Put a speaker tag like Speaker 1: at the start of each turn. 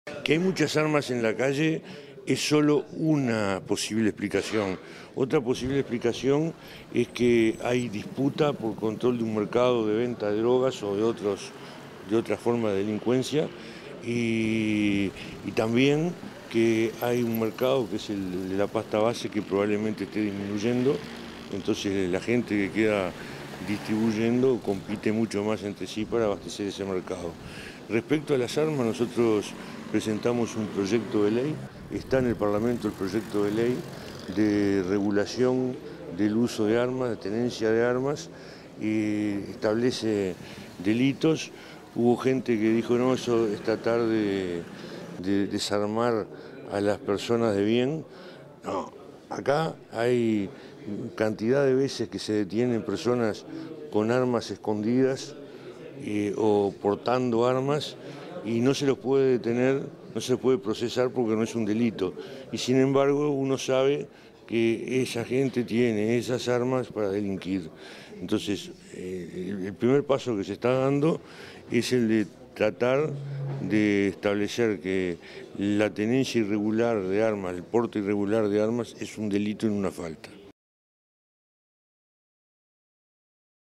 Speaker 1: Que hay muchas armas en la calle es solo una posible explicación. Otra posible explicación es que hay disputa por control de un mercado de venta de drogas o de otra forma de delincuencia y también que hay un mercado que es el de la pasta base que probablemente esté disminuyendo, entonces la gente que queda distribuyendo compite mucho más entre sí para abastecer ese mercado. Respecto a las armas, nosotros presentamos un proyecto de ley, está en el Parlamento el proyecto de ley de regulación del uso de armas, de tenencia de armas, y establece delitos. Hubo gente que dijo, no, eso es tratar de desarmar a las personas de bien. No, acá hay cantidad de veces que se detienen personas con armas escondidas o portando armas y no se los puede detener, no se puede procesar porque no es un delito. Y sin embargo uno sabe que esa gente tiene esas armas para delinquir. Entonces el primer paso que se está dando es el de tratar de establecer que la tenencia irregular de armas, el porte irregular de armas es un delito y no una falta.